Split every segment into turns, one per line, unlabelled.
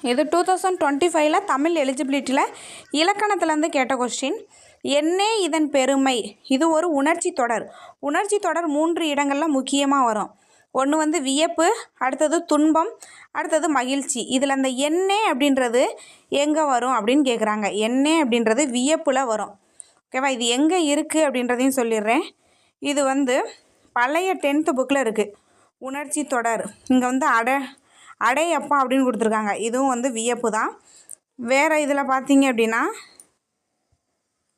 இது 2025 தமிழ் எலிஜிபிலிட்டியில் இலக்கணத்துலேருந்து கேட்ட கொஸ்டின். என்னே இதன் பெருமை. இது ஒரு உணர்ச்சி தொடர். உணர்ச்சி தொடர் 3 இடங்களில் முக்கியமாக வரும். ஒன்று வந்து வியப்பு, அடுத்தது துன்பம், அடுத்தது மகிழ்ச்சி. இதில் அந்த என்னே அப்படின்றது எங்கே வரும் அப்படின்னு கேட்குறாங்க. என்னே அப்படின்றது வியப்பில் வரும். ஓகேவா? இது எங்கே இருக்குது அப்படின்றதையும் சொல்லிடுறேன். இது வந்து பழைய 10th புக்கில் இருக்குது. உணர்ச்சி தொடர் இங்கே வந்து அடையப்பா அப்படின்னு கொடுத்துருக்காங்க. இதுவும் வந்து வியப்பு தான். வேறு இதில் பார்த்தீங்க அப்படின்னா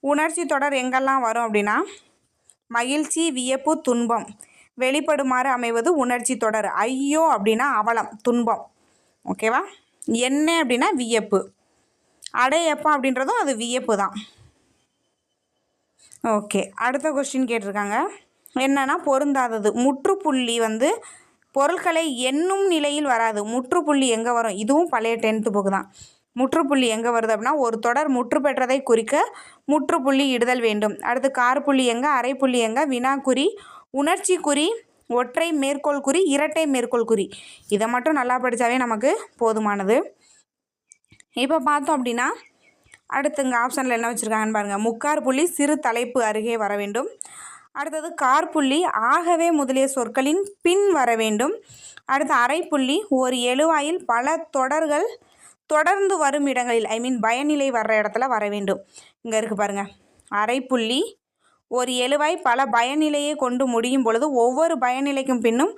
உணர்ச்சி தொடர் எங்கெல்லாம் வரும் அப்படின்னா மகிழ்ச்சி, வியப்பு, துன்பம் வெளிப்படுமாறு அமைவது உணர்ச்சி தொடர். ஐயோ அப்படின்னா அவலம், துன்பம். ஓகேவா? என்ன அப்படின்னா வியப்பு. அடையப்பா அப்படின்றதும் அது வியப்பு தான். ஓகே, அடுத்த கொஸ்டின் கேட்டிருக்காங்க. என்னன்னா பொருந்தாதது. முற்றுப்புள்ளி வந்து பொருட்களை எண்ணும் நிலையில் வராது. முற்றுப்புள்ளி எங்கே வரும்? இதுவும் பழைய 10th புக்கு தான். முற்றுப்புள்ளி எங்கே வருது அப்படின்னா ஒரு தொடர் முற்று பெற்றதை குறிக்க முற்றுப்புள்ளி இடுதல் வேண்டும். அடுத்து கார்புள்ளி எங்கே, அரைப்புள்ளி எங்கே, வினாக்குறி, உணர்ச்சி குறி, ஒற்றை மேற்கோள் குறி, இரட்டை மேற்கோள் குறி. இதை மட்டும் நல்லா படித்தாவே நமக்கு போதுமானது. இப்போ பார்த்தோம் அப்படின்னா அடுத்து இங்கே ஆப்ஷனில் என்ன வச்சுருக்காங்கன்னு பாருங்கள். முக்கார் புள்ளி சிறு தலைப்பு அருகே வர வேண்டும். அடுத்தது கார்புள்ளி ஆகவே முதலிய சொற்களின் பின் வர வேண்டும். அடுத்து அரைப்புள்ளி ஒரு எழுவாயில் பல தொடர்கள் தொடர்ந்து வரும் இடங்களில், பயனிலை வர்ற இடத்துல வர வேண்டும். இங்கே இருக்குது பாருங்கள். அரைப்புள்ளி ஒரு எழுவாய் பல பயனிலையை கொண்டு முடியும் பொழுது ஒவ்வொரு பயனிலைக்கும் பின்னும்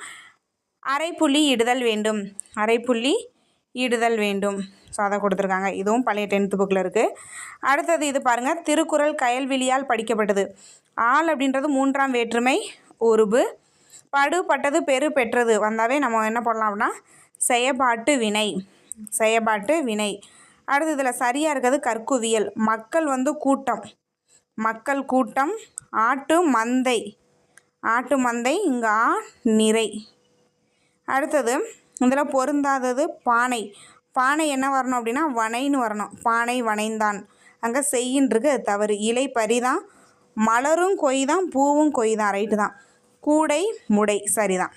அரைப்புள்ளி இடுதல் வேண்டும். அரைப்புள்ளி இடுதல் வேண்டும். ஸோ அதை கொடுத்துருக்காங்க. இதுவும் பழைய 10th புக்கில் இருக்குது. அடுத்தது இது பாருங்கள். திருக்குறள் கயல்விழியால் படிக்கப்பட்டது. ஆள் அப்படின்றது 3ஆம் வேற்றுமை உருபு. படு, பட்டது, பெரு, பெற்றது வந்தாவே நம்ம என்ன பண்ணலாம் அப்படின்னா செயப்பாட்டு வினை. செயப்பாட்டு வினை. அடுத்து இதில் சரியாக இருக்கிறது கற்குவியல். மக்கள் வந்து கூட்டம். மக்கள் கூட்டம். ஆட்டு மந்தை. ஆட்டு மந்தை. இங்கே ஆ நிறை. அடுத்தது இதில் பொருந்தாதது பானை. பானை என்ன வரணும் அப்படின்னா வனைன்னு வரணும். பானை வனைந்தான். அங்கே செய்யின்றிருக்கு, அது தவறு. இலை பரிதான். மலரும் கொய் தான், பூவும் கொய் தான், ரைட்டு தான். கூடை முடை சரிதான்.